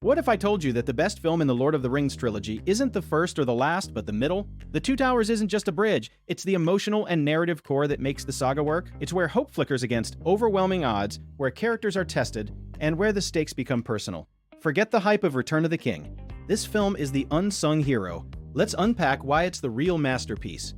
What if I told you that the best film in the Lord of the Rings trilogy isn't the first or the last, but the middle? The Two Towers isn't just a bridge, it's the emotional and narrative core that makes the saga work. It's where hope flickers against overwhelming odds, where characters are tested, and where the stakes become personal. Forget the hype of Return of the King. This film is the unsung hero. Let's unpack why it's the real masterpiece.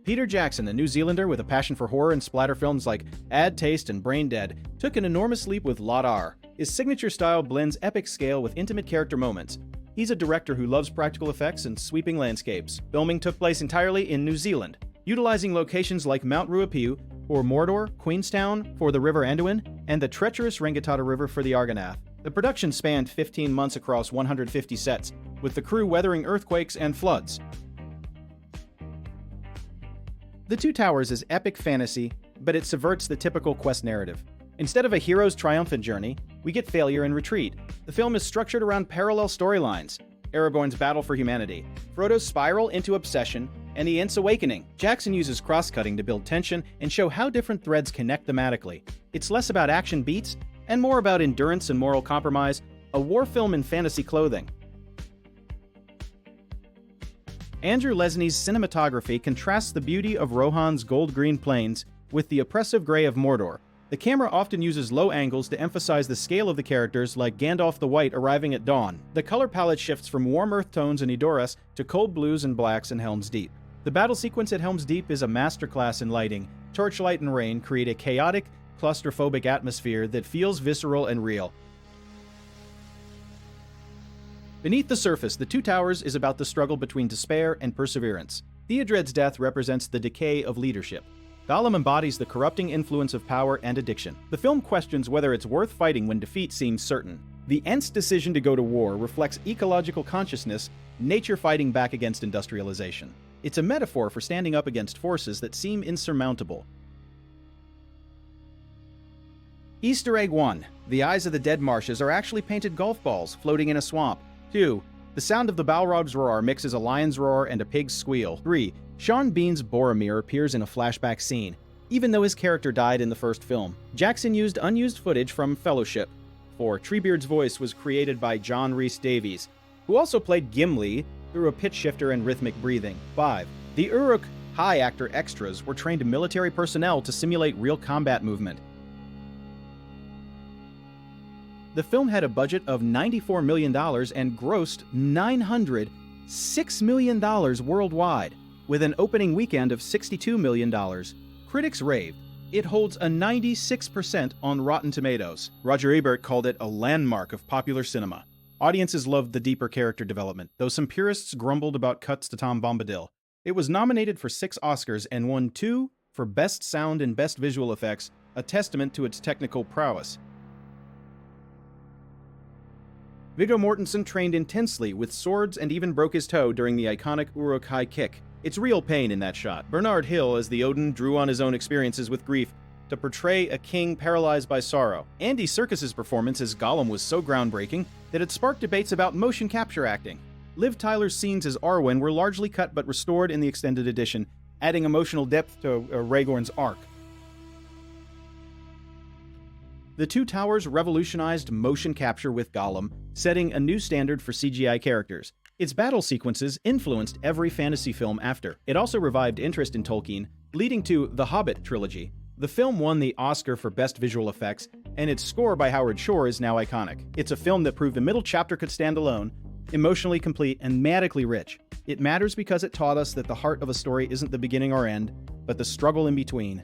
Peter Jackson, a New Zealander with a passion for horror and splatter films like Ad Taste and Brain Dead, took an enormous leap with LOTR. His signature style blends epic scale with intimate character moments. He's a director who loves practical effects and sweeping landscapes. Filming took place entirely in New Zealand, utilizing locations like Mount Ruapehu for Mordor, Queenstown for the River Anduin, and the treacherous Rangitoto River for the Argonath. The production spanned 15 months across 150 sets, with the crew weathering earthquakes and floods. The Two Towers is epic fantasy, but it subverts the typical quest narrative. Instead of a hero's triumphant journey, we get failure and retreat. The film is structured around parallel storylines: Aragorn's battle for humanity, Frodo's spiral into obsession, and the Ent's awakening. Jackson uses cross-cutting to build tension and show how different threads connect thematically. It's less about action beats and more about endurance and moral compromise, a war film in fantasy clothing. Andrew Lesnie's cinematography contrasts the beauty of Rohan's gold-green plains with the oppressive gray of Mordor. The camera often uses low angles to emphasize the scale of the characters, like Gandalf the White arriving at dawn. The color palette shifts from warm earth tones in Edoras to cold blues and blacks in Helm's Deep. The battle sequence at Helm's Deep is a masterclass in lighting. Torchlight and rain create a chaotic, claustrophobic atmosphere that feels visceral and real. Beneath the surface, The Two Towers is about the struggle between despair and perseverance. Theodred's death represents the decay of leadership. Gollum embodies the corrupting influence of power and addiction. The film questions whether it's worth fighting when defeat seems certain. The Ent's decision to go to war reflects ecological consciousness, nature fighting back against industrialization. It's a metaphor for standing up against forces that seem insurmountable. Easter egg 1. The eyes of the dead marshes are actually painted golf balls floating in a swamp. 2. The sound of the Balrog's roar mixes a lion's roar and a pig's squeal. 3. Sean Bean's Boromir appears in a flashback scene, even though his character died in the first film. Jackson used unused footage from Fellowship. 4. Treebeard's voice was created by John Rhys Davies, who also played Gimli through a pitch shifter and rhythmic breathing. 5. The Uruk-hai actor extras were trained military personnel to simulate real combat movement. The film had a budget of $94 million and grossed $906 million worldwide, with an opening weekend of $62 million. Critics raved. It holds a 96% on Rotten Tomatoes. Roger Ebert called it a landmark of popular cinema. Audiences loved the deeper character development, though some purists grumbled about cuts to Tom Bombadil. It was nominated for 6 Oscars and won 2 for Best Sound and Best Visual Effects, a testament to its technical prowess. Viggo Mortensen trained intensely with swords and even broke his toe during the iconic Uruk-hai kick. It's real pain in that shot. Bernard Hill as the Odin drew on his own experiences with grief to portray a king paralyzed by sorrow. Andy Serkis's performance as Gollum was so groundbreaking that it sparked debates about motion capture acting. Liv Tyler's scenes as Arwen were largely cut but restored in the extended edition, adding emotional depth to Aragorn's arc. The Two Towers revolutionized motion capture with Gollum, setting a new standard for CGI characters. Its battle sequences influenced every fantasy film after. It also revived interest in Tolkien, leading to the Hobbit trilogy. The film won the Oscar for Best Visual Effects, and its score by Howard Shore is now iconic. It's a film that proved the middle chapter could stand alone, emotionally complete and manically rich. It matters because it taught us that the heart of a story isn't the beginning or end, but the struggle in between.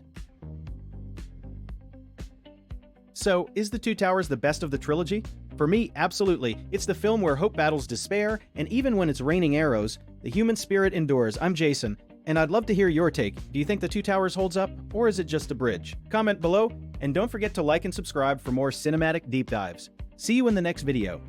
So, is The Two Towers the best of the trilogy? For me, absolutely. It's the film where hope battles despair, and even when it's raining arrows, the human spirit endures. I'm Jason, and I'd love to hear your take. Do you think The Two Towers holds up, or is it just a bridge? Comment below, and don't forget to like and subscribe for more cinematic deep dives. See you in the next video.